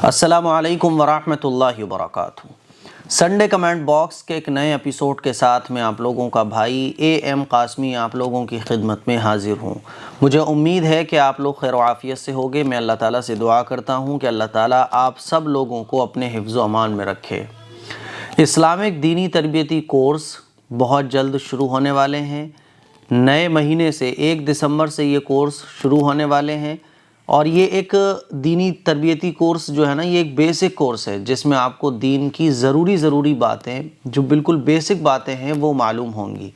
अस्सलामुअलैकुम वरहमतुल्लाहि वबरकातुहू। Sunday comment box के एक नए एपिसोड के साथ मैं आप लोगों का भाई AM कासमी आप लोगों की खिदमत में हाज़िर हूँ। मुझे उम्मीद है कि आप लोग खैर आफ़ियत से होंगे। मैं अल्लाह ताला से दुआ करता हूँ कि अल्लाह ताला आप सब लोगों को अपने हिफ्ज़ व अमान में रखे। इस्लामिक दीनी तरबियती कोर्स बहुत जल्द शुरू होने वाले हैं। नए महीने से 1 दिसंबर से ये कोर्स शुरू होने वाले हैं और ये एक दीनी तरबियती कोर्स जो है ना, ये एक बेसिक कोर्स है जिसमें आपको दीन की ज़रूरी बातें, जो बिल्कुल बेसिक बातें हैं, वो मालूम होंगी।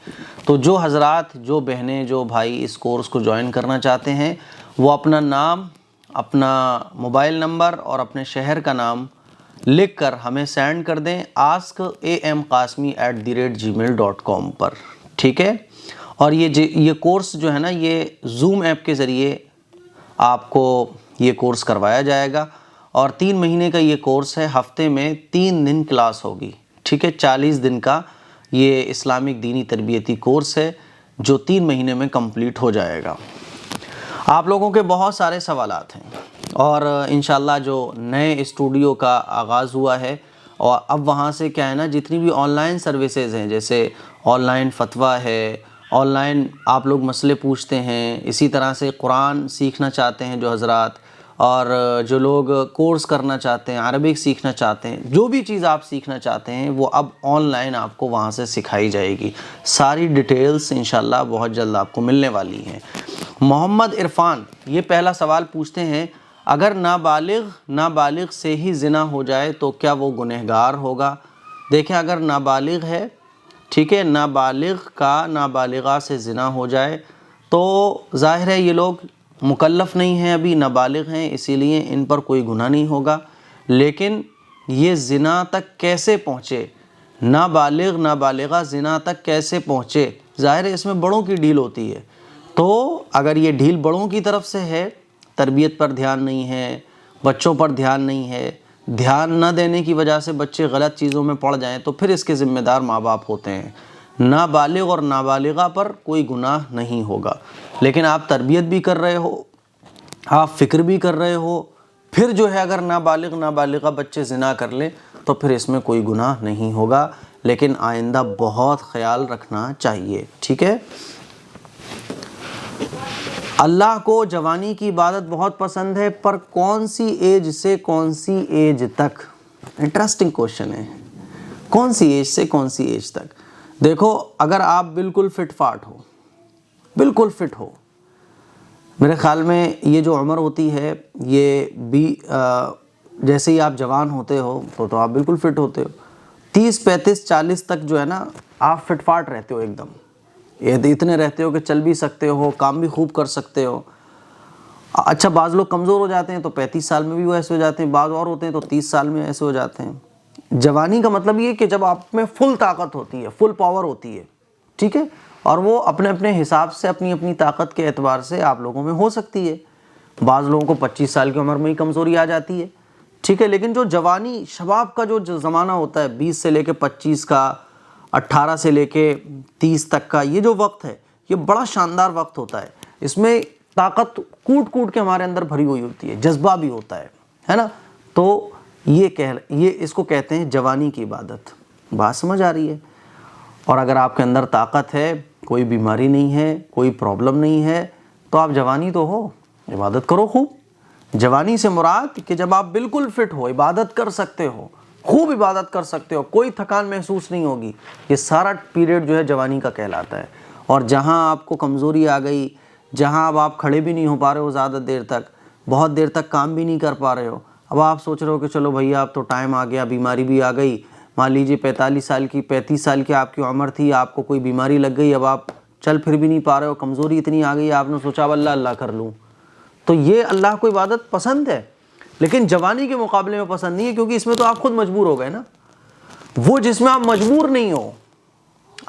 तो जो हज़रात, जो बहनें, जो भाई इस कोर्स को ज्वाइन करना चाहते हैं वो अपना नाम, अपना मोबाइल नंबर और अपने शहर का नाम लिख कर हमें सेंड कर दें askam.kasmi@gmail.com पर, ठीक है। और ये कोर्स जो है ना, ये ज़ूम ऐप के ज़रिए आपको ये कोर्स करवाया जाएगा और 3 महीने का ये कोर्स है। हफ्ते में 3 दिन क्लास होगी, ठीक है। 40 दिन का ये इस्लामिक दीनी तरबियती कोर्स है जो 3 महीने में कंप्लीट हो जाएगा। आप लोगों के बहुत सारे सवालात हैं और इंशाल्लाह जो नए स्टूडियो का आगाज़ हुआ है और अब वहाँ से क्या है ना, जितनी भी ऑनलाइन सर्विसेज हैं, जैसे ऑनलाइन फतवा है, ऑनलाइन आप लोग मसले पूछते हैं, इसी तरह से कुरान सीखना चाहते हैं जो हज़रात, और जो लोग कोर्स करना चाहते हैं, अरबिक सीखना चाहते हैं, जो भी चीज़ आप सीखना चाहते हैं वो अब ऑनलाइन आपको वहाँ से सिखाई जाएगी। सारी डिटेल्स इंशाल्लाह बहुत जल्द आपको मिलने वाली हैं। मोहम्मद इरफान ये पहला सवाल पूछते हैं, अगर नाबालिग से ही ज़िना हो जाए तो क्या वो गुनहगार होगा? देखें, अगर नाबालिग है, ठीक है, नाबालिग का नाबालिगा से ज़िना हो जाए तो ज़ाहिर है ये लोग मुकल्लफ़ नहीं हैं, अभी नाबालिग हैं, इसीलिए इन पर कोई गुनाह नहीं होगा। लेकिन ये ज़िना तक कैसे पहुँचे, नाबालिगा ज़िना तक कैसे पहुँचे, ज़ाहिर है इसमें बड़ों की डील होती है। तो अगर ये डील बड़ों की तरफ से है, तरबियत पर ध्यान नहीं है, बच्चों पर ध्यान नहीं है, ध्यान न देने की वजह से बच्चे गलत चीज़ों में पड़ जाएं, तो फिर इसके ज़िम्मेदार माँ बाप होते हैं। नाबालिग और नाबालिगा पर कोई गुनाह नहीं होगा। लेकिन आप तरबियत भी कर रहे हो, आप फ़िक्र भी कर रहे हो, फिर जो है अगर नाबालिगा बच्चे ज़िना कर लें तो फिर इसमें कोई गुनाह नहीं होगा। लेकिन आइंदा बहुत ख़याल रखना चाहिए, ठीक है। अल्लाह को जवानी की इबादत बहुत पसंद है, पर कौन सी एज से कौन सी एज तक? इंटरेस्टिंग क्वेश्चन है। कौन सी एज से कौन सी एज तक? देखो, अगर आप बिल्कुल फिट फाट हो, बिल्कुल फिट हो, मेरे ख़्याल में ये जो उम्र होती है ये भी जैसे ही आप जवान होते हो तो आप बिल्कुल फिट होते हो। 30, 35, 40 तक जो है ना, आप फिट फाट रहते हो एकदम, ये इतने रहते हो कि चल भी सकते हो, काम भी खूब कर सकते हो। अच्छा, बाज़ लोग कमज़ोर हो जाते हैं तो 35 साल में भी वो ऐसे हो जाते हैं, बाज़ और होते हैं तो 30 साल में ऐसे हो जाते हैं। जवानी का मतलब ये कि जब आप में फुल ताकत होती है, फुल पावर होती है, ठीक है, और वो अपने अपने हिसाब से अपनी अपनी ताकत के एतबार से आप लोगों में हो सकती है। बाज़ लोगों को 25 साल की उम्र में ही कमज़ोरी आ जाती है, ठीक है। लेकिन जो जवानी, शबाब का जो ज़माना होता है, 20 से लेकर 25 का, 18 से लेके 30 तक का, ये जो वक्त है ये बड़ा शानदार वक्त होता है। इसमें ताकत कूट के हमारे अंदर भरी हुई होती है, जज्बा भी होता है ना। तो ये इसको कहते हैं जवानी की इबादत। बात समझ आ रही है? और अगर आपके अंदर ताकत है, कोई बीमारी नहीं है, कोई प्रॉब्लम नहीं है, तो आप जवानी तो हो, इबादत करो खूब। जवानी से मुराद कि जब आप बिल्कुल फिट हो, इबादत कर सकते हो, खूब इबादत कर सकते हो, कोई थकान महसूस नहीं होगी, ये सारा पीरियड जो है जवानी का कहलाता है। और जहाँ आपको कमज़ोरी आ गई, जहाँ अब आप खड़े भी नहीं हो पा रहे हो ज़्यादा देर तक, बहुत देर तक काम भी नहीं कर पा रहे हो, अब आप सोच रहे हो कि चलो भैया अब तो टाइम आ गया, बीमारी भी आ गई, मान लीजिए 35 साल की आपकी उम्र थी, आपको कोई बीमारी लग गई, अब आप चल फिर भी नहीं पा रहे हो, कमज़ोरी इतनी आ गई, आपने सोचा अब अल्लाह कर लूँ, तो ये अल्लाह को इबादत पसंद है। लेकिन जवानी के मुकाबले में पसंद नहीं है, क्योंकि इसमें तो आप खुद मजबूर हो गए ना। वो जिसमें आप मजबूर नहीं हो,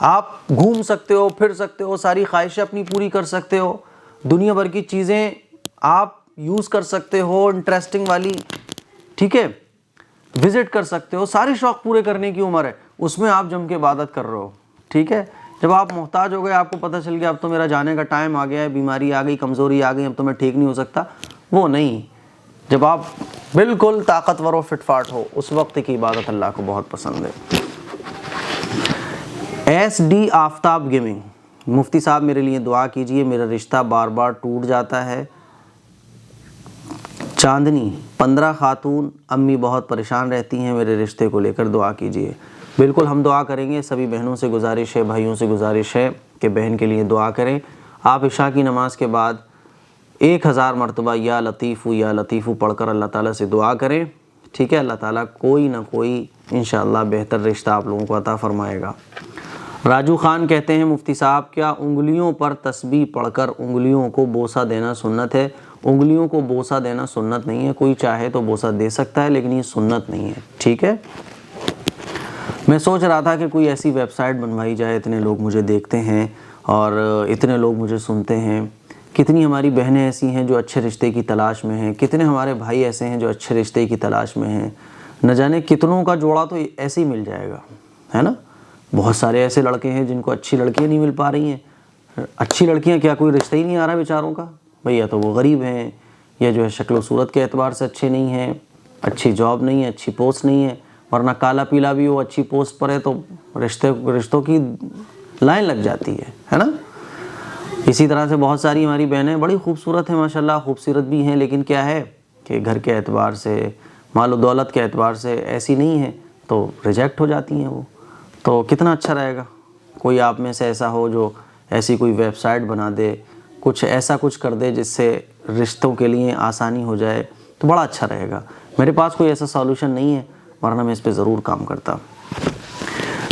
आप घूम सकते हो, फिर सकते हो, सारी ख्वाहिशें अपनी पूरी कर सकते हो, दुनिया भर की चीज़ें आप यूज़ कर सकते हो, इंटरेस्टिंग वाली, ठीक है, विज़िट कर सकते हो, सारे शौक़ पूरे करने की उम्र है, उसमें आप जम के इबादत कर रहे हो, ठीक है। जब आप मोहताज हो गए, आपको पता चल गया अब तो मेरा जाने का टाइम आ गया है, बीमारी आ गई, कमज़ोरी आ गई, अब तो मैं ठीक नहीं हो सकता, वो नहीं। जब आप बिल्कुल ताकतवर हो, फिटफाट हो, उस वक्त की इबादत अल्लाह को बहुत पसंद है। SD आफ्ताब गेमिंग, मुफ्ती साहब मेरे लिए दुआ कीजिए, मेरा रिश्ता बार बार टूट जाता है। चांदनी 15 खातून अम्मी बहुत परेशान रहती हैं, मेरे रिश्ते को लेकर दुआ कीजिए। बिल्कुल हम दुआ करेंगे। सभी बहनों से गुजारिश है, भाइयों से गुजारिश है कि बहन के लिए दुआ करें। आप इशा की नमाज़ के बाद 1000 मरतबा या लतीफ़ू पढ़कर अल्लाह ताला से दुआ करें, ठीक है। अल्लाह ताला कोई ना कोई इंशाअल्लाह बेहतर रिश्ता आप लोगों को अता फ़रमाएगा। राजू खान कहते हैं मुफ्ती साहब क्या उंगलियों पर तस्बीह पढ़कर उंगलियों को बोसा देना सुन्नत है? उंगलियों को बोसा देना सुन्नत नहीं है, कोई चाहे तो बोसा दे सकता है, लेकिन ये सुन्नत नहीं है, ठीक है। मैं सोच रहा था कि कोई ऐसी वेबसाइट बनवाई जाए, इतने लोग मुझे देखते हैं और इतने लोग मुझे सुनते हैं, कितनी हमारी बहनें ऐसी हैं जो अच्छे रिश्ते की तलाश में हैं, कितने हमारे भाई ऐसे हैं जो अच्छे रिश्ते की तलाश में हैं, न जाने कितनों का जोड़ा तो ऐसे ही मिल जाएगा, है ना। बहुत सारे ऐसे लड़के हैं जिनको अच्छी लड़कियां नहीं मिल पा रही हैं। अच्छी लड़कियां क्या, कोई रिश्ता ही नहीं आ रहा बेचारों का भैया, तो वो गरीब हैं या जो है शक्ल सूरत के एतबार से अच्छे नहीं हैं, अच्छी जॉब नहीं है, अच्छी पोस्ट नहीं है, वरना काला पीला भी हो अच्छी पोस्ट पर है तो रिश्तों की लाइन लग जाती है ना। इसी तरह से बहुत सारी हमारी बहनें बड़ी खूबसूरत हैं माशाल्लाह, खूबसूरत भी हैं, लेकिन क्या है कि घर के एतबार से, माल दौलत के एतबार से ऐसी नहीं है तो रिजेक्ट हो जाती हैं वो। तो कितना अच्छा रहेगा कोई आप में से ऐसा हो जो ऐसी कोई वेबसाइट बना दे, कुछ ऐसा कुछ कर दे जिससे रिश्तों के लिए आसानी हो जाए, तो बड़ा अच्छा रहेगा। मेरे पास कोई ऐसा सॉल्यूशन नहीं है, वरना मैं इस पे ज़रूर काम करता।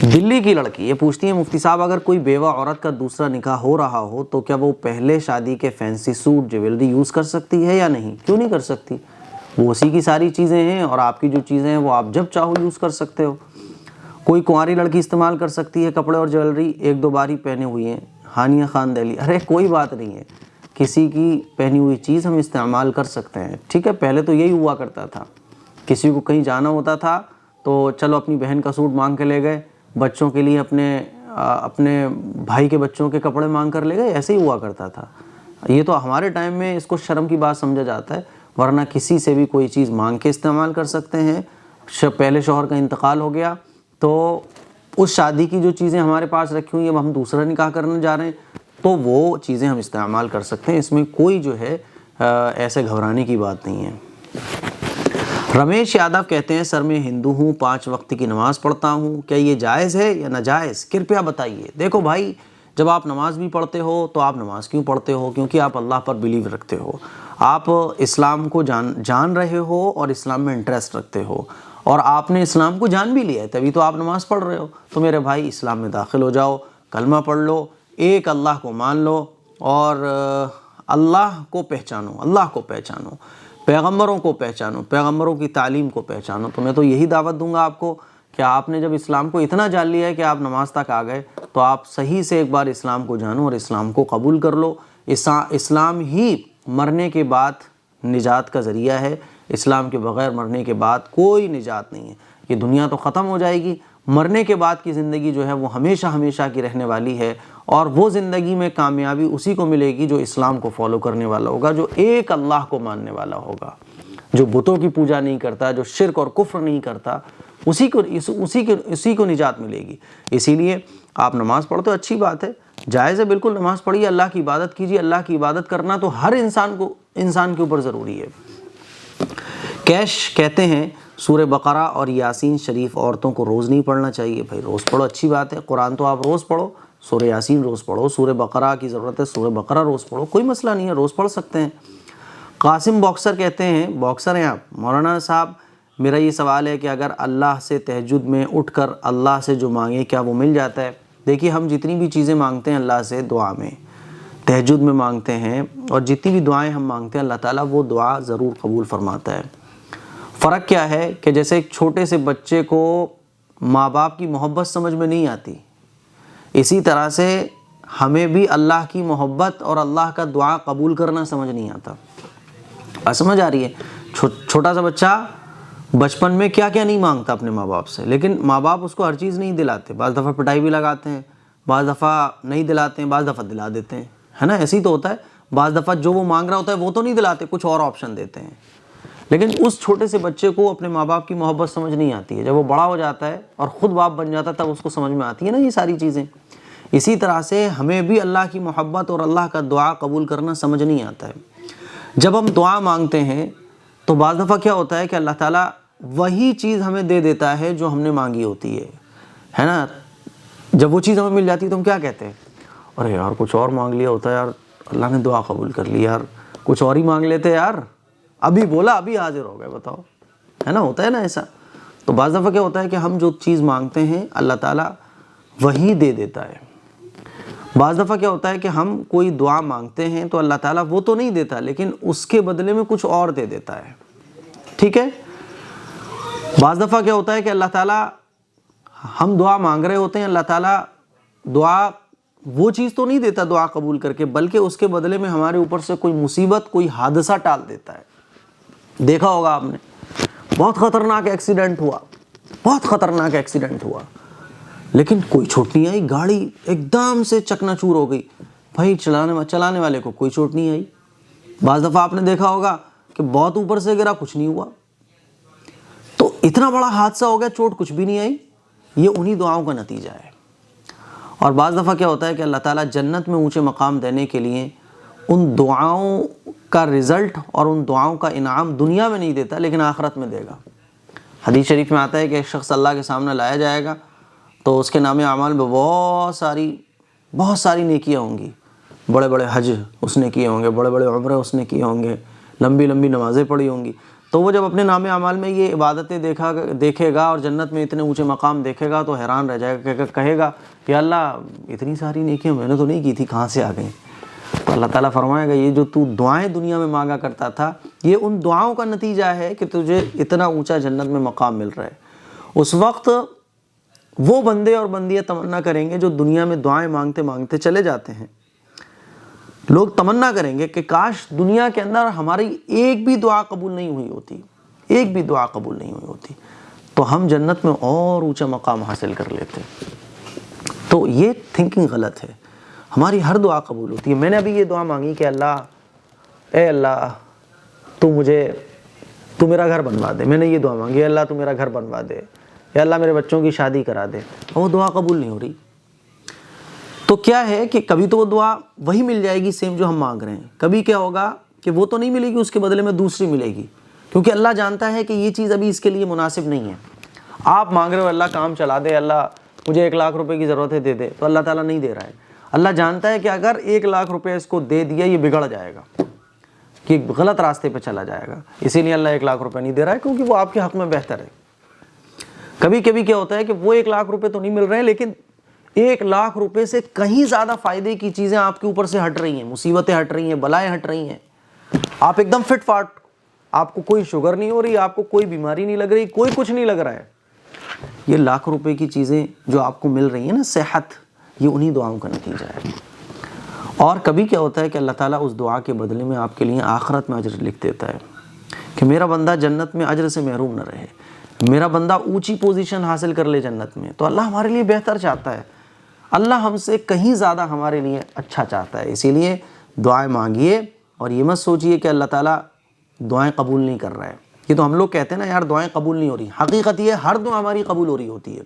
दिल्ली की लड़की ये पूछती है मुफ्ती साहब अगर कोई बेवा औरत का दूसरा निकाह हो रहा हो तो क्या वो पहले शादी के फैंसी सूट ज्वेलरी यूज़ कर सकती है या नहीं? क्यों नहीं कर सकती, वो उसी की सारी चीज़ें हैं और आपकी जो चीज़ें हैं वो आप जब चाहो यूज़ कर सकते हो। कोई कुंवारी लड़की इस्तेमाल कर सकती है कपड़े और ज्वेलरी, 1-2 बार ही पहने हुई हैं। हानिया खान दिल्ली, अरे कोई बात नहीं है, किसी की पहनी हुई चीज़ हम इस्तेमाल कर सकते हैं, ठीक है। पहले तो यही हुआ करता था, किसी को कहीं जाना होता था तो चलो अपनी बहन का सूट मांग के ले गए, बच्चों के लिए अपने भाई के बच्चों के कपड़े मांग कर ले गए, ऐसे ही हुआ करता था। ये तो हमारे टाइम में इसको शर्म की बात समझा जाता है, वरना किसी से भी कोई चीज़ मांग के इस्तेमाल कर सकते हैं। पहले शौहर का इंतकाल हो गया तो उस शादी की जो चीज़ें हमारे पास रखी हुई हैं, अब हम दूसरा निकाह करने जा रहे हैं तो वो चीज़ें हम इस्तेमाल कर सकते हैं, इसमें कोई जो है ऐसे घबराने की बात नहीं है। रमेश यादव कहते हैं सर मैं हिंदू हूँ, 5 वक्त की नमाज़ पढ़ता हूँ, क्या ये जायज़ है या नाजायज़, कृपया बताइए। देखो भाई, जब आप नमाज़ भी पढ़ते हो तो आप नमाज़ क्यों पढ़ते हो? क्योंकि आप अल्लाह पर बिलीव रखते हो, आप इस्लाम को जान रहे हो और इस्लाम में इंटरेस्ट रखते हो, और आपने इस्लाम को जान भी लिया है तभी तो आप नमाज़ पढ़ रहे हो। तो मेरे भाई इस्लाम में दाखिल हो जाओ, कलमा पढ़ लो, एक अल्लाह को मान लो और अल्लाह को पहचानो, पैगम्बरों को पहचानो, पैगम्बरों की तालीम को पहचानो। तो मैं तो यही दावत दूंगा आपको कि आपने जब इस्लाम को इतना जान लिया है कि आप नमाज तक आ गए, तो आप सही से एक बार इस्लाम को जानो और इस्लाम को कबूल कर लो। इस्लाम ही मरने के बाद निजात का ज़रिया है, इस्लाम के बग़ैर मरने के बाद कोई निजात नहीं है। ये दुनिया तो ख़त्म हो जाएगी, मरने के बाद की ज़िंदगी जो है वो हमेशा हमेशा की रहने वाली है, और वो ज़िंदगी में कामयाबी उसी को मिलेगी जो इस्लाम को फॉलो करने वाला होगा, जो एक अल्लाह को मानने वाला होगा, जो बुतों की पूजा नहीं करता, जो शिर्क और कुफ्र नहीं करता, उसी को निजात मिलेगी। इसीलिए आप नमाज़ पढ़ते हो, अच्छी बात है, जायज़ है, बिल्कुल नमाज़ पढ़िए, अल्लाह की इबादत कीजिए। अल्लाह की इबादत करना तो हर इंसान के ऊपर ज़रूरी है। कैश कहते हैं सूरह बकरा और यासीन शरीफ औरतों को रोज़ नहीं पढ़ना चाहिए। भाई रोज़ पढ़ो, अच्छी बात है, कुरान तो आप रोज़ पढ़ो, सूरह यासीन रोज़ पढ़ो, सूरह बकरा की ज़रूरत है, सूरह बकरा रोज़ पढ़ो, कोई मसला नहीं है, रोज़ पढ़ सकते हैं। कासिम बॉक्सर कहते हैं, बॉक्सर हैं आप, मौलाना साहब मेरा ये सवाल है कि अगर अल्लाह से तहज्जुद में उठकर अल्लाह से जो मांगे क्या वो मिल जाता है? देखिए, हम जितनी भी चीज़ें मांगते हैं अल्लाह से दुआ में, तहज्जुद में मांगते हैं, और जितनी भी दुआएं हम मांगते हैं अल्लाह ताला वो दुआ ज़रूर कबूल फरमाता है। फ़र्क क्या है कि जैसे एक छोटे से बच्चे को माँ बाप की मोहब्बत समझ में नहीं आती, इसी तरह से हमें भी अल्लाह की मोहब्बत और अल्लाह का दुआ कबूल करना समझ नहीं आता। समझ आ रही है? छोटा सा बच्चा बचपन में क्या क्या नहीं मांगता अपने माँ बाप से, लेकिन माँ बाप उसको हर चीज़ नहीं दिलाते, बाज़ दफ़ा पिटाई भी लगाते हैं, बाज़ दफ़ा नहीं दिलाते हैं, बाज़ दफ़ा दिला देते हैं, है ना, ऐसे ही तो होता है। बाज़ दफ़ा जो वो मांग रहा होता है वो तो नहीं दिलाते, कुछ और ऑप्शन देते हैं। लेकिन उस छोटे से बच्चे को अपने माँ बाप की मोहब्बत समझ नहीं आती है। जब वो बड़ा हो जाता है और ख़ुद बाप बन जाता है तब उसको समझ में आती है ना ये सारी चीज़ें। इसी तरह से हमें भी अल्लाह की मोहब्बत और अल्लाह का दुआ कबूल करना समझ नहीं आता है। जब हम दुआ मांगते हैं तो बाज़ दफ़ा क्या होता है कि अल्लाह ताला वही चीज़ हमें दे देता है जो हमने मांगी होती है ना। जब वो चीज़ हमें मिल जाती है तो हम क्या कहते हैं, अरे यार कुछ और मांग लिया होता है यार, अल्लाह ने दुआ कबूल कर ली यार, कुछ और ही मांग लेते यार, अभी बोला अभी हाजिर हो गए, बताओ, है ना, होता है ना ऐसा। तो बाज़ दफ़ा क्या होता है कि हम जो चीज़ मांगते हैं अल्लाह ताला वही दे देता है। बाज़ दफ़ा क्या होता है कि हम कोई दुआ मांगते हैं तो अल्लाह ताला वो तो नहीं देता लेकिन उसके बदले में कुछ और दे देता है, ठीक है। बाज़ दफ़ा क्या होता है कि अल्लाह ताला, हम दुआ मांग रहे होते हैं, अल्लाह ताला दुआ वो चीज़ तो नहीं देता दुआ कबूल करके, बल्कि उसके बदले में हमारे ऊपर से कोई मुसीबत, कोई हादसा टाल देता है। देखा होगा आपने, बहुत ख़तरनाक एक्सीडेंट हुआ, बहुत ख़तरनाक एक्सीडेंट हुआ, लेकिन कोई चोट नहीं आई, गाड़ी एकदम से चकनाचूर हो गई, भाई चलाने वाले को कोई चोट नहीं आई। बाज़ दफ़ा आपने देखा होगा कि बहुत ऊपर से गिरा, कुछ नहीं हुआ। तो इतना बड़ा हादसा हो गया, चोट कुछ भी नहीं आई, ये उन्हीं दुआओं का नतीजा है। और बाज़ दफ़ा क्या होता है कि अल्लाह ताला जन्नत में ऊंचे मकाम देने के लिए उन दुआओं का रिज़ल्ट और उन दुआओं का इनाम दुनिया में नहीं देता लेकिन आखिरत में देगा। हदीस शरीफ में आता है कि एक शख्स अल्लाह के सामने लाया जाएगा तो उसके नामे अमाल में बहुत सारी नेकियां होंगी, बड़े बड़े हज उसने किए होंगे, बड़े बड़े उम्रे उसने किए होंगे, लंबी लंबी नमाज़ें पढ़ी होंगी। तो वो जब अपने नामे अमाल में ये इबादतें देखेगा और जन्नत में इतने ऊंचे मकाम देखेगा तो हैरान रह जाएगा, कहेगा कि अल्लाह इतनी सारी नेकियां मैंने तो नहीं की थी, कहाँ से आ गई। तो अल्लाह ताला फरमाएगा ये जो तू दुआएं दुनिया में मांगा करता था, ये उन दुआओं का नतीजा है कि तुझे इतना ऊंचा जन्नत में मकाम मिल रहा है। उस वक्त वो बंदे और बंदियाँ तमन्ना करेंगे जो दुनिया में दुआएं मांगते मांगते चले जाते हैं। लोग तमन्ना करेंगे कि काश दुनिया के अंदर हमारी एक भी दुआ कबूल नहीं हुई होती, एक भी दुआ कबूल नहीं हुई होती, तो हम जन्नत में और ऊंचा मकाम हासिल कर लेते। तो ये थिंकिंग गलत है। हमारी हर दुआ कबूल होती है। मैंने अभी ये दुआ मांगी कि अल्लाह तू मेरा घर बनवा दे, मैंने ये दुआ मांगी, अल्लाह तू मेरा घर बनवा दे, या अल्लाह मेरे बच्चों की शादी करा दे, और वो दुआ कबूल नहीं हो रही। तो क्या है कि कभी तो वो दुआ वही मिल जाएगी सेम जो हम मांग रहे हैं, कभी क्या होगा कि वो तो नहीं मिलेगी, उसके बदले में दूसरी मिलेगी, क्योंकि अल्लाह जानता है कि ये चीज़ अभी इसके लिए मुनासिब नहीं है। आप मांग रहे हो अल्लाह काम चला दे, अल्लाह मुझे 1 लाख रुपए की ज़रूरत है दे दे, तो अल्लाह ताला नहीं दे रहा है। अल्लाह जानता है कि अगर 1 लाख रुपए इसको दे दिया ये बिगड़ जाएगा, कि गलत रास्ते पे चला जाएगा, इसीलिए अल्लाह 1 लाख रुपए नहीं दे रहा है, क्योंकि वो आपके हक़ में बेहतर है। कभी कभी क्या होता है कि वो 1 लाख रुपए तो नहीं मिल रहे हैं, लेकिन 1 लाख रुपए से कहीं ज़्यादा फ़ायदे की चीज़ें आपके ऊपर से हट रही हैं, मुसीबतें हट रही हैं, बलाएँ हट रही हैं, आप एकदम फिट फाट, आपको कोई शुगर नहीं हो रही, आपको कोई बीमारी नहीं लग रही, कोई कुछ नहीं लग रहा है। ये लाख रुपए की चीज़ें जो आपको मिल रही हैं ना, सेहत, ये उन्हीं दुआओं का नतीजा है। और कभी क्या होता है कि अल्लाह ताला उस दुआ के बदले में आपके लिए आखिरत में अजर लिख देता है कि मेरा बंदा जन्नत में अजर से महरूम न रहे, मेरा बंदा ऊंची पोजीशन हासिल कर ले जन्नत में। तो अल्लाह हमारे लिए बेहतर चाहता है, अल्लाह हमसे कहीं ज़्यादा हमारे लिए अच्छा चाहता है। इसीलिए दुआएं मांगिए और ये मत सोचिए कि अल्लाह ताला दुआएं कबूल नहीं कर रहा है। ये तो हम लोग कहते हैं ना यार दुआएं कबूल नहीं हो रही, हकीकत ये हर दुआ हमारी कबूल हो रही होती है।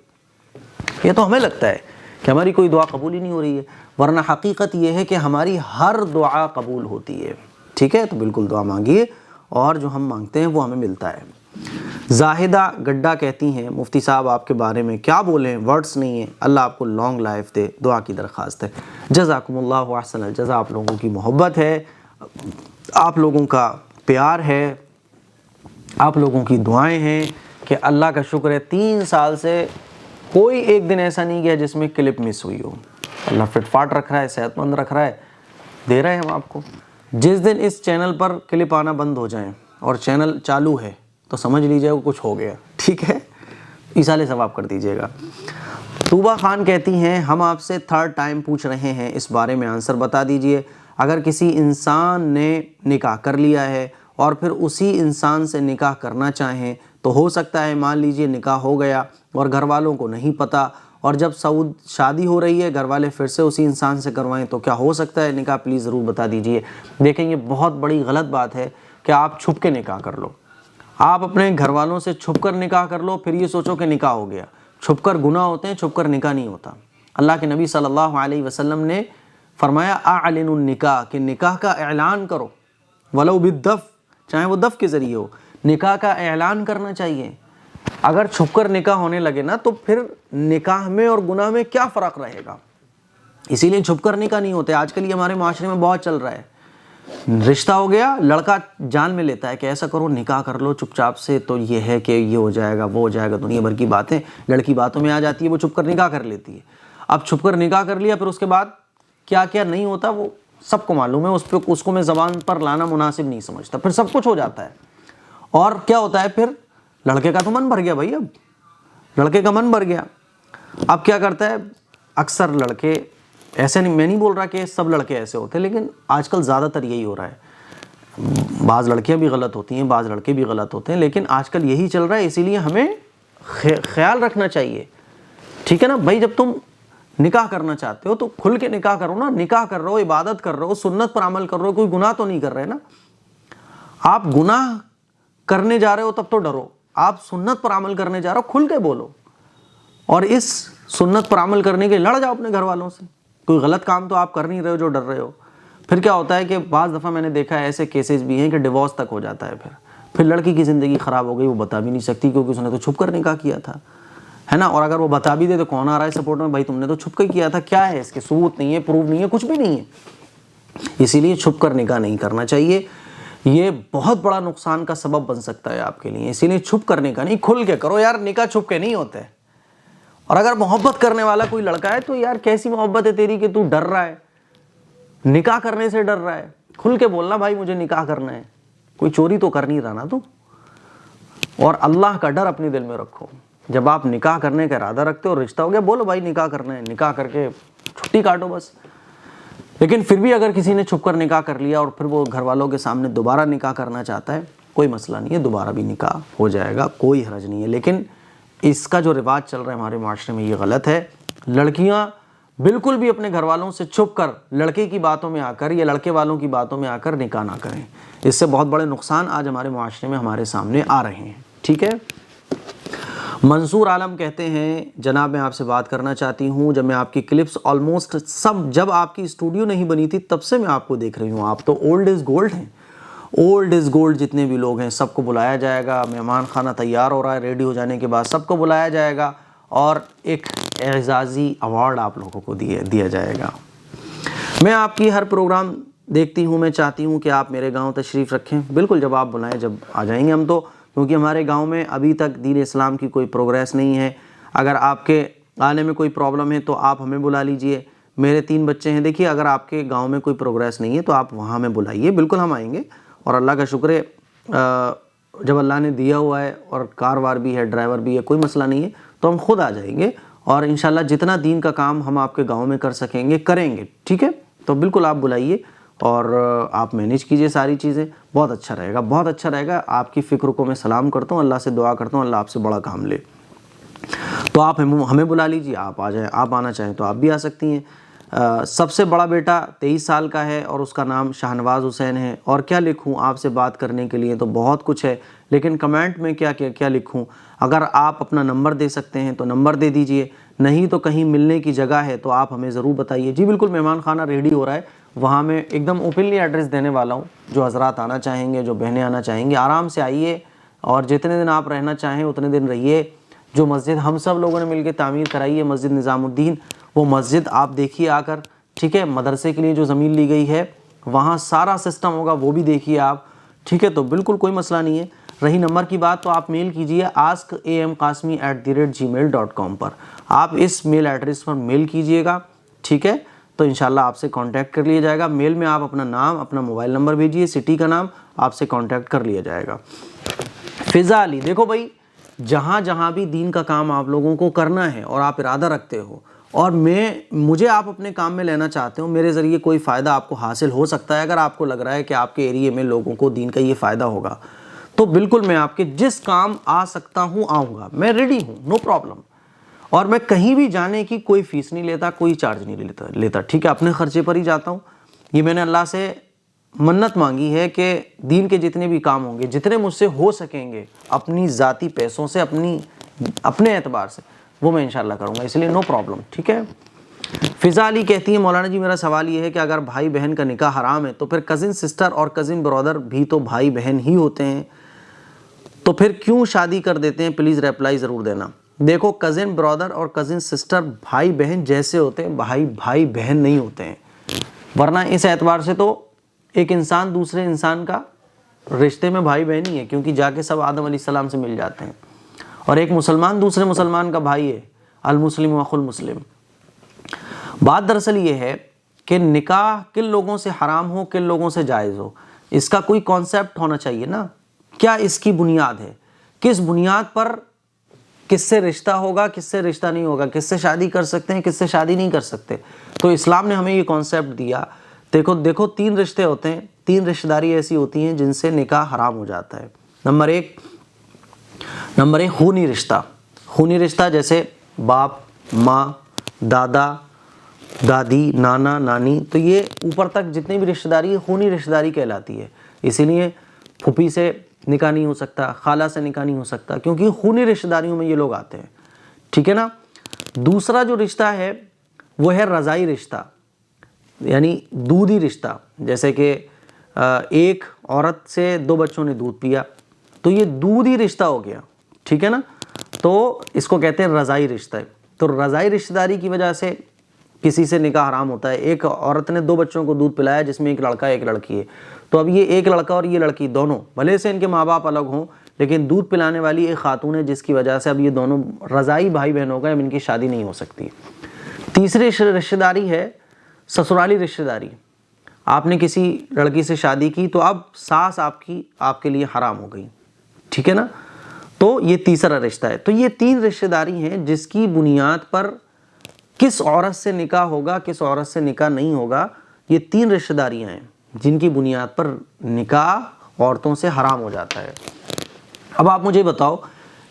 ये तो हमें लगता है कि हमारी कोई दुआ कबूल ही नहीं हो रही है, वरना हकीकत ये है कि हमारी हर दुआ कबूल होती है। ठीक है, तो बिल्कुल दुआ मांगिए और जो हम मांगते हैं वो हमें मिलता है। जाहिदा गड्ढा कहती हैं, मुफ्ती साहब आपके बारे में क्या बोलें, वर्ड्स नहीं है, अल्लाह आपको लॉन्ग लाइफ दे, दुआ की दरख्वास्त है। जज़ाकुमुल्लाहु अहसनल जज़ा, आप लोगों की मोहब्बत है, आप लोगों का प्यार है, आप लोगों की दुआएं हैं कि अल्लाह का शुक्र है 3 साल से कोई एक दिन ऐसा नहीं गया जिसमें क्लिप मिस हुई हो। अल्लाह फिटफाट रख रहा है, सेहतमंद रख रहा है, दे रहे हैं हम आपको। जिस दिन इस चैनल पर क्लिप आना बंद हो जाएं और चैनल चालू है तो समझ लीजिए वो कुछ हो गया। ठीक है, इसाले सवाब कर दीजिएगा। तूबा खान कहती हैं, हम आपसे 3rd टाइम पूछ रहे हैं, इस बारे में आंसर बता दीजिए। अगर किसी इंसान ने निकाह कर लिया है और फिर उसी इंसान से निकाह करना चाहें तो हो सकता है, मान लीजिए निकाह हो गया और घर वालों को नहीं पता, और जब शादी हो रही है घर वाले फिर से उसी इंसान से करवाएं तो क्या हो सकता है निकाह? प्लीज़ ज़रूर बता दीजिए। देखें, ये बहुत बड़ी गलत बात है कि आप छुप के निकाह कर लो। आप अपने घर वालों से छुपकर निकाह कर लो, फिर ये सोचो कि निकाह हो गया। छुपकर गुनाह होते हैं, छुपकर निकाह नहीं होता। अल्लाह के नबी सल्लल्लाहु अलैहि वसल्लम ने फरमाया आलिनुन निकाह, कि निकाह का ऐलान करो, वलो बिद्दफ, चाहे वो दफ के ज़रिए हो, निकाह का ऐलान करना चाहिए। अगर छुपकर निकाह होने लगे ना तो फिर निकाह में और गुनाह में क्या फ़र्क रहेगा। इसीलिए छुपकर निकाह नहीं होते। आजकल ये हमारे माशरे में बहुत चल रहा है। रिश्ता हो गया, लड़का जान में लेता है कि ऐसा करो निकाह कर लो चुपचाप से, तो ये है कि ये हो जाएगा वो हो जाएगा, दुनिया भर की बातें लड़की बातों में आ जाती है, वो छुपकर निकाह कर लेती है। अब छुपकर निकाह कर लिया, फिर उसके बाद क्या क्या नहीं होता वो सबको मालूम है। उसको मैं ज़बान पर लाना मुनासिब नहीं समझता। फिर सब कुछ हो जाता है और क्या होता है, फिर लड़के का तो मन भर गया भाई, अब लड़के का मन भर गया। अब क्या करता है, अक्सर लड़के ऐसे नहीं, मैं नहीं बोल रहा कि सब लड़के ऐसे होते हैं, लेकिन आजकल ज़्यादातर यही हो रहा है। बाज़ लड़कियां भी गलत होती हैं, बाज़ लड़के भी गलत होते हैं, लेकिन आजकल यही चल रहा है। इसीलिए हमें ख्याल रखना चाहिए, ठीक है ना भाई। जब तुम निकाह करना चाहते हो तो खुल के निकाह करो ना। निकाह कर रहे हो, इबादत कर रहे हो, सुन्नत पर अमल कर रहे हो, कोई गुनाह तो नहीं कर रहे ना। आप गुनाह करने जा रहे हो तब तो डरो, आप सुन्नत पर अमल करने जा रहे हो, खुल के बोलो और इस सुन्नत पर अमल करने के लिए लड़ जाओ अपने घर वालों से। कोई गलत काम तो आप कर नहीं रहे हो जो डर रहे हो। फिर क्या होता है कि बाज़ दफ़ा मैंने देखा है ऐसे केसेस भी हैं कि डिवोर्स तक हो जाता है। फिर लड़की की ज़िंदगी ख़राब हो गई, वो बता भी नहीं सकती क्योंकि उसने तो छुप कर निकाह किया था, है ना। और अगर वो बता भी दे तो कौन आ रहा है सपोर्ट में, भाई तुमने तो छुप कर किया था, क्या है इसके सबूत नहीं है, प्रूफ नहीं है, कुछ भी नहीं है। इसीलिए छुप कर निकाह नहीं करना चाहिए, ये बहुत बड़ा नुकसान का सबब बन सकता है आपके लिए। इसीलिए छुप करने का नहीं, खुल के करो यार। निकाह छुप के नहीं होते। और अगर मोहब्बत करने वाला कोई लड़का है तो यार कैसी मोहब्बत है तेरी कि तू डर रहा है, निकाह करने से डर रहा है। खुल के बोलना भाई मुझे निकाह करना है, कोई चोरी तो कर नहीं रहा ना तू। और अल्लाह का डर अपने दिल में रखो। जब आप निकाह करने का इरादा रखते हो, रिश्ता हो गया, बोलो भाई निकाह करना है, निकाह करके छुट्टी काटो बस। लेकिन फिर भी अगर किसी ने छुप कर निकाह कर लिया और फिर वो घर वालों के सामने दोबारा निकाह करना चाहता है, कोई मसला नहीं है, दोबारा भी निकाह हो जाएगा, कोई हर्ज नहीं है। लेकिन इसका जो रिवाज चल रहा है हमारे माशरे में, ये गलत है। लड़कियां बिल्कुल भी अपने घर वालों से छुप कर लड़के की बातों में आकर या लड़के वालों की बातों में आकर निकाह ना करें। इससे बहुत बड़े नुकसान आज हमारे माशरे में हमारे सामने आ रहे हैं, ठीक है। मंसूर आलम कहते हैं, जनाब मैं आपसे बात करना चाहती हूँ, जब मैं आपकी क्लिप्स ऑलमोस्ट सब, जब आपकी स्टूडियो नहीं बनी थी तब से मैं आपको देख रही हूँ। आप तो ओल्ड इज़ गोल्ड हैं, ओल्ड इज़ गोल्ड। जितने भी लोग हैं सबको बुलाया जाएगा, मेहमान खाना तैयार हो रहा है, रेडी हो जाने के बाद सबको बुलाया जाएगा और एक एजाज़ी अवार्ड आप लोगों को दिया जाएगा। मैं आपकी हर प्रोग्राम देखती हूँ, मैं चाहती हूँ कि आप मेरे गांव तशरीफ़ रखें। बिल्कुल, जब आप बुलाएं जब आ जाएंगे हम तो, क्योंकि हमारे गांव में अभी तक दीन इस्लाम की कोई प्रोग्रेस नहीं है। अगर आपके आने में कोई प्रॉब्लम है तो आप हमें बुला लीजिए। मेरे 3 बच्चे हैं, देखिए अगर आपके गांव में कोई प्रोग्रेस नहीं है तो आप वहाँ हमें बुलाइए, बिल्कुल हम आएंगे। और अल्लाह का शुक्र है, जब अल्लाह ने दिया हुआ है और कार वार भी है, ड्राइवर भी है, कोई मसला नहीं है, तो हम खुद आ जाएंगे और इंशाल्लाह जितना दीन का काम हम आपके गांव में कर सकेंगे करेंगे, ठीक है। तो बिल्कुल आप बुलाइए और आप मैनेज कीजिए सारी चीज़ें, बहुत अच्छा रहेगा, बहुत अच्छा रहेगा। आपकी फ़िक्र को मैं सलाम करता हूँ, अल्लाह से दुआ करता हूँ अल्लाह आपसे बड़ा काम ले। तो आप हमें बुला लीजिए, आप आ जाएँ, आप आना चाहें तो आप भी आ सकती हैं। सबसे बड़ा बेटा 23 साल का है और उसका नाम शाहनवाज हुसैन है। और क्या लिखूं आपसे बात करने के लिए तो बहुत कुछ है, लेकिन कमेंट में क्या लिखूं। अगर आप अपना नंबर दे सकते हैं तो नंबर दे दीजिए, नहीं तो कहीं मिलने की जगह है तो आप हमें ज़रूर बताइए। जी बिल्कुल, मेहमान खाना रेडी हो रहा है, वहाँ मैं एकदम ओपनली एड्रेस देने वाला हूँ। जो हज़रात आना चाहेंगे, जो बहनें आना चाहेंगे, आराम से आइए और जितने दिन आप रहना चाहें उतने दिन रहिए। जो मस्जिद हम सब लोगों ने मिलकर तामीर कराई है, मस्जिद निज़ामुद्दीन, वो मस्जिद आप देखिए आकर, ठीक है। मदरसे के लिए जो ज़मीन ली गई है वहाँ सारा सिस्टम होगा, वो भी देखिए आप, ठीक है। तो बिल्कुल कोई मसला नहीं है। रही नंबर की बात तो आप मेल कीजिए askam.qasmi@gmail.com पर। आप इस मेल एड्रेस पर मेल कीजिएगा, ठीक है। तो इंशाल्लाह आपसे कांटेक्ट कर लिया जाएगा। मेल में आप अपना नाम, अपना मोबाइल नंबर भेजिए, सिटी का नाम, आपसे कांटेक्ट कर लिया जाएगा। फ़िज़ा अली, देखो भाई, जहाँ जहाँ भी दीन का काम आप लोगों को करना है और आप इरादा रखते हो और मुझे आप अपने काम में लेना चाहते हो, मेरे ज़रिए कोई फ़ायदा आपको हासिल हो सकता है, अगर आपको लग रहा है कि आपके एरिए में लोगों को दीन का ये फ़ायदा होगा, तो बिल्कुल मैं आपके जिस काम आ सकता हूँ आऊँगा, मैं रेडी हूँ, नो प्रॉब्लम। और मैं कहीं भी जाने की कोई फ़ीस नहीं लेता, कोई चार्ज नहीं लेता, ठीक है। अपने ख़र्चे पर ही जाता हूँ। ये मैंने अल्लाह से मन्नत मांगी है कि दीन के जितने भी काम होंगे, जितने मुझसे हो सकेंगे अपनी ज़ाती पैसों से, अपने एतबार से, वो मैं इंशाल्लाह करूँगा, इसलिए नो प्रॉब्लम। ठीक है। फ़िज़ा अली कहती है, मौलाना जी मेरा सवाल ये है कि अगर भाई बहन का निकाह हराम है तो फिर कज़िन सिस्टर और कज़िन ब्रदर भी तो भाई बहन ही होते हैं, तो फिर क्यों शादी कर देते हैं? प्लीज़ रिप्लाई ज़रूर देना। देखो, कज़िन ब्रदर और कज़िन सिस्टर भाई बहन जैसे होते हैं, भाई बहन नहीं होते हैं। वरना इस एतबार से तो एक इंसान दूसरे इंसान का रिश्ते में भाई बहन ही है, क्योंकि जाके सब आदम अलैहिस्सलाम से मिल जाते हैं। और एक मुसलमान दूसरे मुसलमान का भाई है, अल मुस्लिम अखुल मुस्लिम। बात दरअसल ये है कि निकाह किन लोगों से हराम हो, किन लोगों से जायज़ हो, इसका कोई कॉन्सेप्ट होना चाहिए ना। क्या इसकी बुनियाद है, किस बुनियाद पर किससे रिश्ता होगा, किससे रिश्ता नहीं होगा, किससे शादी कर सकते हैं, किससे शादी नहीं कर सकते। तो इस्लाम ने हमें ये कॉन्सेप्ट दिया। देखो 3 रिश्ते होते हैं, 3 रिश्तेदारी ऐसी होती हैं जिनसे निकाह हराम हो जाता है। नंबर एक खूनी रिश्ता। खूनी रिश्ता जैसे बाप, माँ, दादा, दादी, नाना, नानी, तो ये ऊपर तक जितनी भी रिश्तेदारी है खूनी रिश्तेदारी कहलाती है। इसीलिए फूफी से निकाह नहीं हो सकता, खाला से निकाह नहीं हो सकता, क्योंकि खूनी रिश्तेदारियों में ये लोग आते हैं। ठीक है ना। दूसरा जो रिश्ता है वो है रज़ाई रिश्ता, यानी दूधी रिश्ता। जैसे कि एक औरत से 2 बच्चों ने दूध पिया, तो ये दूधी रिश्ता हो गया। ठीक है ना। तो इसको कहते हैं रज़ाई रिश्ता। तो रज़ाई रिश्तेदारी की वजह से किसी से निकाह हराम होता है। एक औरत ने 2 बच्चों को दूध पिलाया जिसमें एक लड़का एक लड़की है, तो अब ये एक लड़का और ये लड़की दोनों, भले से इनके माँ बाप अलग हों, लेकिन दूध पिलाने वाली एक खातून है, जिसकी वजह से अब ये दोनों रज़ाई भाई बहन हो गए, अब इनकी शादी नहीं हो सकती। तीसरी रिश्तेदारी है ससुराली रिश्तेदारी। आपने किसी लड़की से शादी की तो अब सास आपके लिए हराम हो गई। ठीक है ना। तो ये तीसरा रिश्ता है। तो ये 3 रिश्तेदारी हैं जिसकी बुनियाद पर किस औरत से निकाह होगा, किस औरत से निकाह नहीं होगा, ये 3 रिश्तेदारियाँ हैं जिनकी बुनियाद पर निकाह औरतों से हराम हो जाता है। अब आप मुझे बताओ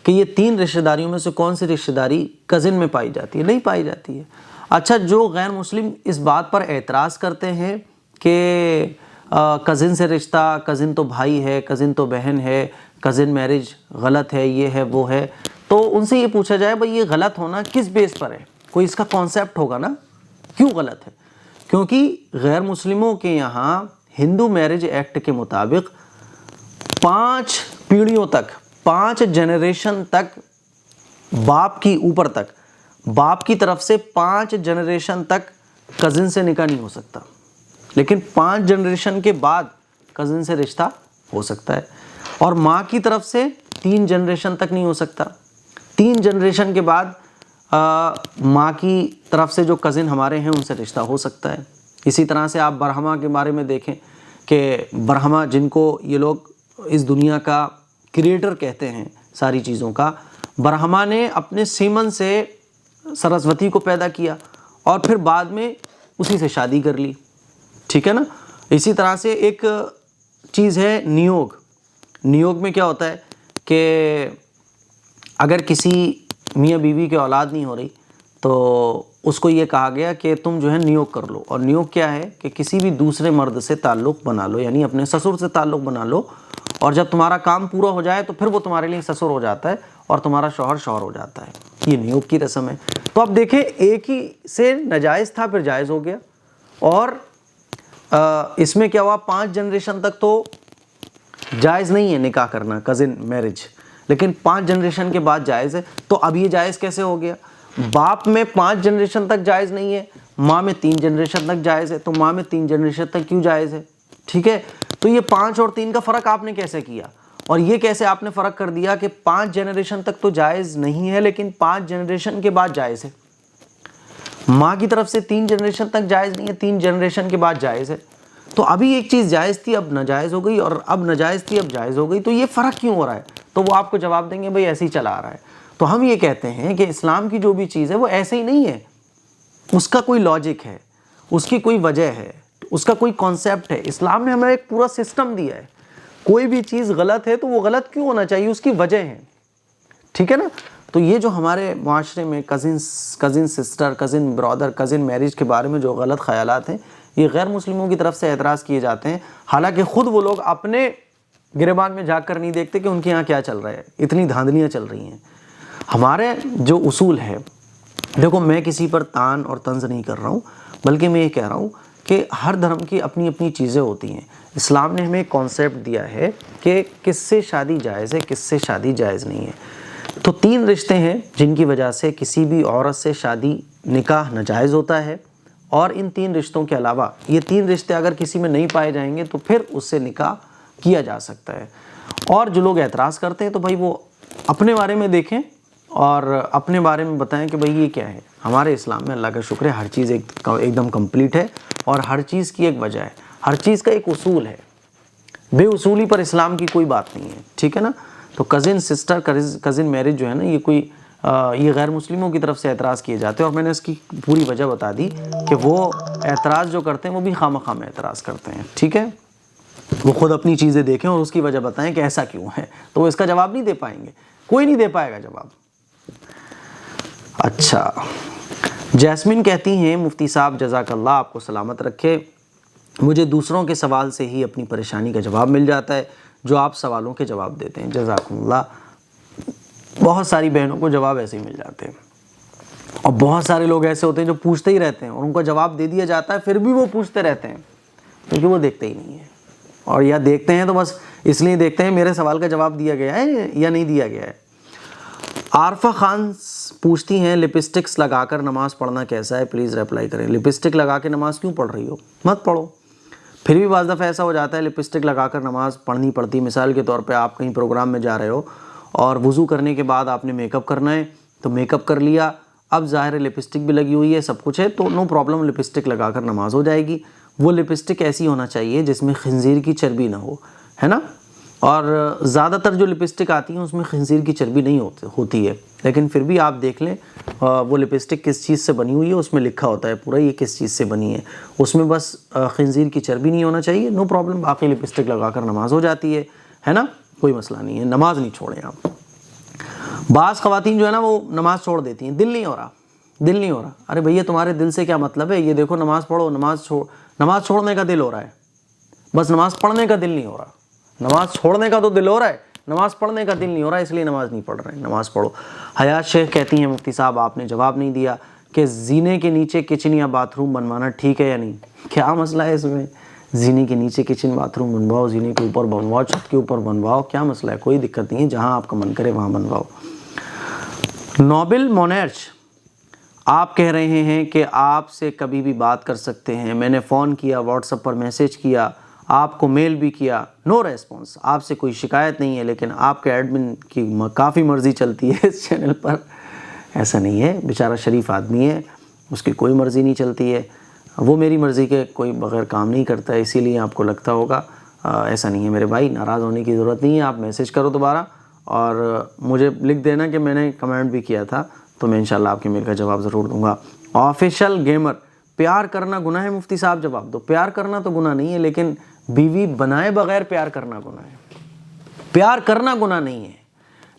कि ये 3 रिश्तेदारियों में से कौन सी रिश्तेदारी कज़िन में पाई जाती है? नहीं पाई जाती है। अच्छा, जो गैर मुस्लिम इस बात पर एतराज़ करते हैं कि कज़िन से रिश्ता, कज़िन तो भाई है, कज़िन तो बहन है, कज़िन मैरिज गलत है, ये है वो है, तो उनसे ये पूछा जाए भाई ये गलत होना किस बेस पर है? कोई इसका कॉन्सेप्ट होगा ना, क्यों गलत है? क्योंकि गैर मुस्लिमों के यहाँ हिंदू मैरिज एक्ट के मुताबिक 5 पीढ़ियों तक, 5 जनरेशन तक, बाप की ऊपर तक, बाप की तरफ से 5 जनरेशन तक कज़िन से निकाह नहीं हो सकता, लेकिन 5 जनरेशन के बाद कज़िन से रिश्ता हो सकता है। और माँ की तरफ से 3 जनरेशन तक नहीं हो सकता। 3 जनरेशन के बाद माँ की तरफ से जो कज़िन हमारे हैं उनसे रिश्ता हो सकता है। इसी तरह से आप ब्रह्मा के बारे में देखें कि ब्रह्मा, जिनको ये लोग इस दुनिया का क्रिएटर कहते हैं सारी चीज़ों का, ब्रह्मा ने अपने सीमन से सरस्वती को पैदा किया और फिर बाद में उसी से शादी कर ली। ठीक है ना। इसी तरह से एक चीज़ है नियोग। नियोग में क्या होता है कि अगर किसी मियाँ बीवी की औलाद नहीं हो रही तो उसको ये कहा गया कि तुम जो है नियोग कर लो। और नियोग क्या है कि किसी भी दूसरे मर्द से ताल्लुक़ बना लो, यानी अपने ससुर से ताल्लुक़ बना लो, और जब तुम्हारा काम पूरा हो जाए तो फिर वो तुम्हारे लिए ससुर हो जाता है और तुम्हारा शौहर हो जाता है। ये नियोग की रस्म है। तो अब देखें, एक ही से नाजायज़ था फिर जायज़ हो गया, और इसमें क्या हुआ, 5 जनरेशन तक तो जायज़ नहीं है निकाह करना, कज़िन मैरिज, लेकिन 5 जनरेशन के बाद जायज़ है। तो अब ये जायज़ कैसे हो गया? बाप में 5 जनरेशन तक जायज़ नहीं है, माँ में 3 जनरेशन तक जायज़ है, तो माँ में 3 जनरेशन तक क्यों जायज़ है? ठीक है। तो ये 5 और 3 का फ़र्क आपने कैसे किया, और ये कैसे आपने फ़र्क कर दिया कि 5 जनरेशन तक तो जायज़ नहीं है लेकिन 5 जनरेशन के बाद जायज़ है? माँ की तरफ से 3 जनरेशन तक जायज़ नहीं है, 3 जनरेशन के बाद जायज़ है। तो अभी एक चीज़ जायज़ थी अब नाजायज़ हो गई, और अब नाजायज़ थी अब जायज़ हो गई, तो ये फ़र्क क्यों हो रहा है? तो वो आपको जवाब देंगे भाई ऐसे ही चला आ रहा है। तो हम ये कहते हैं कि इस्लाम की जो भी चीज़ है वो ऐसे ही नहीं है, उसका कोई लॉजिक है, उसकी कोई वजह है, उसका कोई कॉन्सेप्ट है। इस्लाम ने हमें एक पूरा सिस्टम दिया है। कोई भी चीज़ गलत है तो वो गलत क्यों होना चाहिए, उसकी वजह है। ठीक है ना। तो ये जो हमारे माशरे में cousin sister, cousin brother, cousin marriage के बारे में जो गलत ख़यालात हैं, ये गैर मुस्लिमों की तरफ से एतराज़ किए जाते हैं, हालांकि ख़ुद वो लोग अपने गिरेबान में जाकर कर नहीं देखते कि उनके यहाँ क्या चल रहा है, इतनी धांधलियाँ चल रही हैं। हमारे जो उसूल है, देखो मैं किसी पर तान और तंज नहीं कर रहा हूँ, बल्कि मैं ये कह रहा हूँ कि हर धर्म की अपनी अपनी चीज़ें होती हैं। इस्लाम ने हमें एक कॉन्सेप्ट दिया है कि किससे शादी जायज़ है, किससे शादी जायज़ नहीं है। तो 3 रिश्ते हैं जिनकी वजह से किसी भी औरत से शादी, निकाह नाजायज़ होता है, और इन 3 रिश्तों के अलावा ये 3 रिश्ते अगर किसी में नहीं पाए जाएंगे तो फिर उससे निकाह किया जा सकता है। और जो लोग एतराज़ करते हैं तो भाई वो अपने बारे में देखें और अपने बारे में बताएं कि भाई ये क्या है। हमारे इस्लाम में अल्लाह का शुक्र है हर चीज़ एकदम कंप्लीट है, और हर चीज़ की एक वजह है, हर चीज़ का एक उसूल है। बेउसूली पर इस्लाम की कोई बात नहीं है, ठीक है ना। तो कज़िन सिस्टर, कज़िन मैरिज जो है ना, ये गैर मुस्लिमों की तरफ से एतराज़ किए जाते हैं, और मैंने इसकी पूरी वजह बता दी कि वो एतराज़ जो करते हैं वो भी खामखा में एतराज़ करते हैं, ठीक है। वो खुद अपनी चीज़ें देखें और उसकी वजह बताएं कि ऐसा क्यों है, तो वो इसका जवाब नहीं दे पाएंगे, कोई नहीं दे पाएगा जवाब। अच्छा, जैस्मिन कहती हैं, मुफ्ती साहब जज़ाकल्लाह आपको सलामत रखे, मुझे दूसरों के सवाल से ही अपनी परेशानी का जवाब मिल जाता है, जो आप सवालों के जवाब देते हैं, जज़ाकुमुल्लाह। बहुत सारी बहनों को जवाब ऐसे ही मिल जाते हैं, और बहुत सारे लोग ऐसे होते हैं जो पूछते ही रहते हैं और उनको जवाब दे दिया जाता है, फिर भी वो पूछते रहते हैं, क्योंकि वो देखते ही नहीं है, और या देखते हैं तो बस इसलिए देखते हैं मेरे सवाल का जवाब दिया गया है या नहीं दिया गया है। आरफा खान पूछती हैं, लिपस्टिक्स लगाकर नमाज़ पढ़ना कैसा है, प्लीज़ रिप्लाई करें। लिपस्टिक लगा के नमाज़ क्यों पढ़ रही हो, मत पढ़ो। फिर भी बाज़ दफ़ा ऐसा हो जाता है लिपस्टिक लगाकर नमाज़ पढ़नी पड़ती। मिसाल के तौर पे आप कहीं प्रोग्राम में जा रहे हो और वज़ू करने के बाद आपने मेकअप करना है, तो मेकअप कर लिया, अब ज़ाहिर है लिपस्टिक भी लगी हुई है, सब कुछ है, तो नो प्रॉब्लम, लिपस्टिक लगाकर नमाज़ हो जाएगी। वो लिपस्टिक ऐसी होना चाहिए जिसमें खंजीर की चर्बी ना हो, है ना। और ज़्यादातर जो लिपस्टिक आती हैं उसमें खंजीर की चर्बी नहीं होती है, लेकिन फिर भी आप देख लें वो लिपस्टिक किस चीज़ से बनी हुई है, उसमें लिखा होता है पूरा ये किस चीज़ से बनी है, उसमें बस खंजीर की चर्बी नहीं होना चाहिए, नो प्रॉब्लम, बाकी लिपस्टिक लगाकर नमाज़ हो जाती है ना, कोई मसला नहीं है, नमाज नहीं छोड़ें आप। बाज़ ख़वातीन जो है ना वो नमाज़ छोड़ देती हैं, दिल नहीं हो रहा। अरे भैया तुम्हारे दिल से क्या मतलब है, ये देखो नमाज़ पढ़ो, नमाज़ छोड़ने का दिल हो रहा है, बस नमाज़ पढ़ने का दिल नहीं हो रहा। नमाज़ छोड़ने का तो दिल हो रहा है, नमाज़ पढ़ने का दिल नहीं हो रहा, इसलिए नमाज़ नहीं पढ़ रहे, नमाज़ पढ़ो। हयात शेख कहती हैं, मुफ्ती साहब आपने जवाब नहीं दिया कि जीने के नीचे किचन या बाथरूम बनवाना ठीक है या नहीं। क्या मसला है इसमें, जीने के नीचे किचन बाथरूम बनवाओ, जीने के ऊपर बनवाओ, छत के ऊपर बनवाओ, क्या मसला है, कोई दिक्कत नहीं है, जहाँ आपका मन करे वहाँ बनवाओ। नोबल मोनेर्च, आप कह रहे हैं कि आपसे कभी भी बात कर सकते हैं, मैंने फ़ोन किया, व्हाट्सएप पर मैसेज किया, आपको मेल भी किया, नो रेस्पॉन्स, आपसे कोई शिकायत नहीं है, लेकिन आपके एडमिन की काफ़ी मर्ज़ी चलती है इस चैनल पर। ऐसा नहीं है, बेचारा शरीफ आदमी है, उसकी कोई मर्ज़ी नहीं चलती है, वो मेरी मर्ज़ी के कोई बगैर काम नहीं करता है, इसीलिए आपको लगता होगा। ऐसा नहीं है मेरे भाई, नाराज़ होने की ज़रूरत नहीं है, आप मैसेज करो दोबारा और मुझे लिख देना कि मैंने कमेंट भी किया था, तो मैं इंशाल्लाह आपके मेल का जवाब ज़रूर दूँगा। ऑफिशियल गेमर, प्यार करना गुनाह है, मुफ्ती साहब जवाब दो। प्यार करना तो गुनाह नहीं है, लेकिन बीवी बनाए बगैर प्यार करना गुनाह है। प्यार करना गुनाह नहीं है,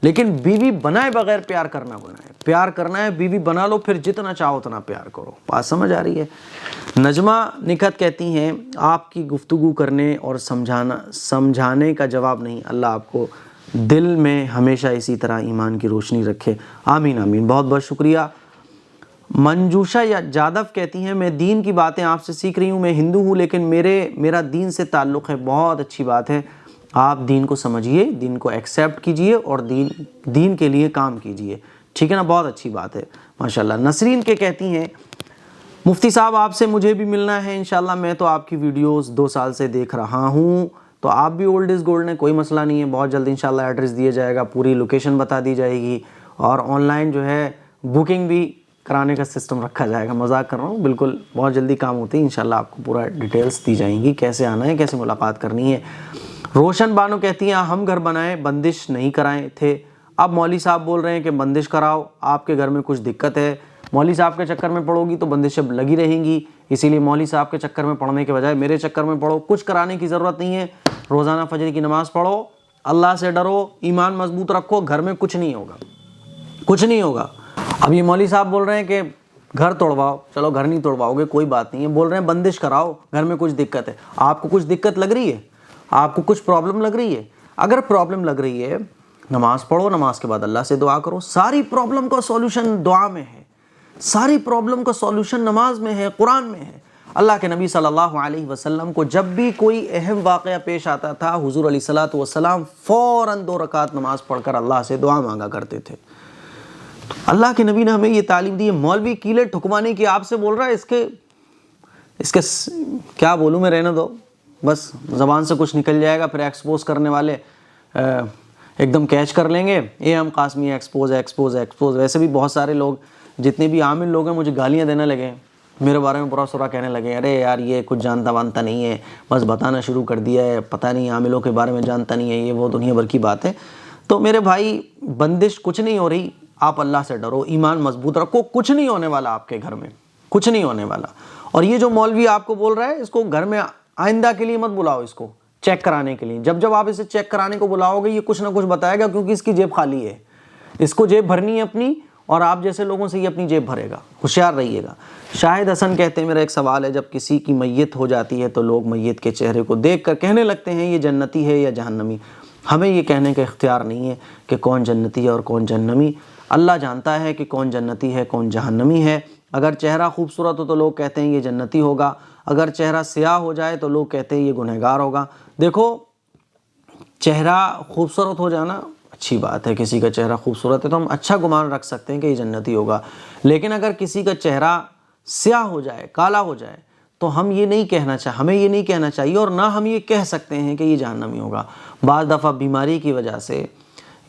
लेकिन बीवी बनाए बगैर प्यार करना गुनाह है। प्यार करना है, बीवी बना लो, फिर जितना चाहो उतना प्यार करो। बात समझ आ रही है। नजमा निखत कहती हैं, आपकी गुफ्तगू करने और समझाने का जवाब नहीं, अल्लाह आपको दिल में हमेशा इसी तरह ईमान की रोशनी रखे, आमीन आमीन। बहुत बहुत शुक्रिया। मंजूषा जादव कहती हैं, मैं दीन की बातें आपसे सीख रही हूँ, मैं हिंदू हूँ, लेकिन मेरा दीन से ताल्लुक़ है। बहुत अच्छी बात है, आप दीन को समझिए, दीन को एक्सेप्ट कीजिए और दीन के लिए काम कीजिए, ठीक है ना, बहुत अच्छी बात है माशाल्लाह। नसरीन के कहती हैं, मुफ्ती साहब आपसे मुझे भी मिलना है इंशाल्लाह, मैं तो आपकी वीडियोस 2 साल से देख रहा हूँ, तो आप भी ओल्ड इज़ गोल्ड हैं, कोई मसला नहीं है, बहुत जल्द इंशाल्लाह एड्रेस दिया जाएगा, पूरी लोकेशन बता दी जाएगी, और ऑनलाइन जो है बुकिंग भी कराने का सिस्टम रखा जाएगा। मजाक कर रहा हूँ, बिल्कुल बहुत जल्दी काम होती है, इंशाल्लाह आपको पूरा डिटेल्स दी जाएंगी, कैसे आना है, कैसे मुलाकात करनी है। रोशन बानो कहती हैं, हम घर बनाए, बंदिश नहीं कराए थे, अब मौली साहब बोल रहे हैं कि बंदिश कराओ, आपके घर में कुछ दिक्कत है, मौली साहब के चक्कर में पढ़ोगी तो बंदिशें लगी रहेंगी, इसीलिए मौली साहब के चक्कर में पढ़ने के बजाय मेरे चक्कर में पढ़ो। कुछ कराने की ज़रूरत नहीं है, रोज़ाना फजर की नमाज़ पढ़ो, अल्लाह से डरो, ईमान मजबूत रखो, घर में कुछ नहीं होगा, कुछ नहीं होगा। अब ये मौलवी साहब बोल रहे हैं कि घर तोड़वाओ, चलो घर नहीं तोड़वाओगे कोई बात नहीं है, बोल रहे हैं बंदिश कराओ, घर में कुछ दिक्कत है। आपको कुछ दिक्कत लग रही है, आपको कुछ प्रॉब्लम लग रही है, अगर प्रॉब्लम लग रही है नमाज पढ़ो, नमाज के बाद अल्लाह से दुआ करो। सारी प्रॉब्लम का सॉल्यूशन दुआ में है, सारी प्रॉब्लम का सॉल्यूशन नमाज में है, कुरान में है। अल्लाह के नबी सल्लल्लाहु अलैहि वसल्लम को जब भी कोई अहम वाक़या पेश आता था, हुज़ूर अलैहिस्सलातु वस्सलाम फ़ौरन 2 रकात नमाज पढ़कर अल्लाह से दुआ मांगा करते थे। तो अल्लाह के नबी ने हमें ये तालीम दी है। मौलवी कीले ठुकवाने की आपसे बोल रहा है, इसके क्या बोलूँ मैं, रहने दो, बस ज़बान से कुछ निकल जाएगा, फिर एक्सपोज करने वाले एकदम कैच कर लेंगे, ये हम कासमी एक्सपोज है, एक्सपोज है, एक्सपोज। वैसे भी बहुत सारे लोग, जितने भी आमिल लोग हैं, मुझे गालियाँ देने लगे, मेरे बारे में बुरा सुरा कहने लगे, अरे यार ये कुछ जानता वानता नहीं है, बस बताना शुरू कर दिया है, पता नहीं आमिलों के बारे में जानता नहीं है, ये वो दुनिया भर की बात है। तो मेरे भाई बंदिश कुछ नहीं हो रही, आप अल्लाह से डरो, ईमान मजबूत रखो, कुछ नहीं होने वाला आपके घर में, कुछ नहीं होने वाला। और ये जो मौलवी आपको बोल रहा है, इसको घर में आइंदा के लिए मत बुलाओ, इसको चेक कराने के लिए। जब जब आप इसे चेक कराने को बुलाओगे, ये कुछ ना कुछ बताएगा, क्योंकि इसकी जेब खाली है, इसको जेब भरनी है अपनी, और आप जैसे लोगों से ये अपनी जेब भरेगा। होशियार रहिएगा। शाहिद हसन कहते हैं, मेरा एक सवाल है, जब किसी की मैयत हो जाती है तो लोग मैयत के चेहरे को देखकर कहने लगते हैं ये जन्नती है या जहन्नमी। हमें ये कहने का इख्तियार नहीं है कि कौन जन्नती है और कौन जहन्नमी। अल्लाह जानता है कि कौन जन्नती है कौन जहन्नमी है। अगर चेहरा खूबसूरत हो तो लोग कहते हैं ये जन्नती होगा, अगर चेहरा स्याह हो जाए तो लोग कहते हैं ये गुनहगार होगा। देखो, चेहरा खूबसूरत हो जाना अच्छी बात है, किसी का चेहरा खूबसूरत है तो हम अच्छा गुमान रख सकते हैं कि ये जन्नती होगा। लेकिन अगर किसी का चेहरा स्याह हो जाए, काला हो जाए, तो हम ये नहीं कहना चाहिए, हमें ये नहीं कहना चाहिए, और ना हम ये कह सकते हैं कि ये जहन्नमी होगा। बाज़ दफ़ा बीमारी की वजह से,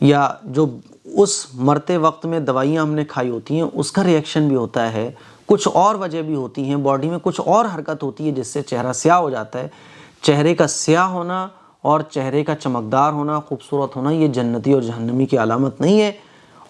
या जो उस मरते वक्त में दवाइयाँ हमने खाई होती हैं उसका रिएक्शन भी होता है, कुछ और वजह भी होती हैं, बॉडी में कुछ और हरकत होती है जिससे चेहरा स्याह हो जाता है। चेहरे का स्याह होना और चेहरे का चमकदार होना, खूबसूरत होना, ये जन्नती और जहन्नमी की अलामत नहीं है,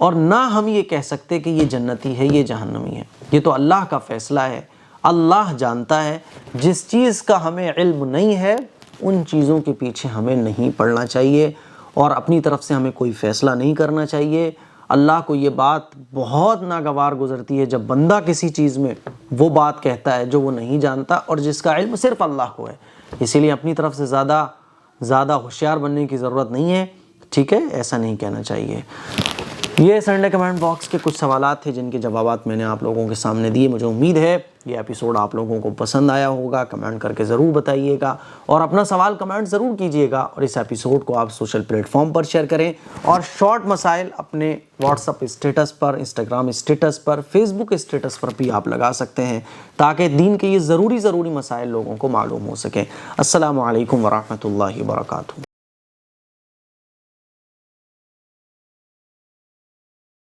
और ना हम ये कह सकते कि ये जन्नती है ये जहन्नमी है। ये तो अल्लाह का फ़ैसला है, अल्लाह जानता है। जिस चीज़ का हमें इल्म नहीं है उन चीज़ों के पीछे हमें नहीं पड़ना चाहिए और अपनी तरफ से हमें कोई फ़ैसला नहीं करना चाहिए। अल्लाह को ये बात बहुत नागवार गुज़रती है जब बंदा किसी चीज़ में वो बात कहता है जो वो नहीं जानता और जिसका इल्म सिर्फ़ अल्लाह को है। इसीलिए अपनी तरफ से ज़्यादा होशियार बनने की ज़रूरत नहीं है, ठीक है, ऐसा नहीं कहना चाहिए। ये संडे कमेंट बॉक्स के कुछ सवालात थे जिनके जवाबात मैंने आप लोगों के सामने दिए। मुझे उम्मीद है ये एपिसोड आप लोगों को पसंद आया होगा। कमेंट करके ज़रूर बताइएगा और अपना सवाल कमेंट ज़रूर कीजिएगा, और इस एपिसोड को आप सोशल प्लेटफॉर्म पर शेयर करें, और शॉर्ट मसाइल अपने व्हाट्सअप स्टेटस पर, इंस्टाग्राम स्टेटस पर, फेसबुक स्टेटस पर भी आप लगा सकते हैं ताकि दीन के ये ज़रूरी मसाइल लोगों को मालूम हो सकें। अस्सलामु अलैकुम वरहमतुल्लाहि वबरकातुहू।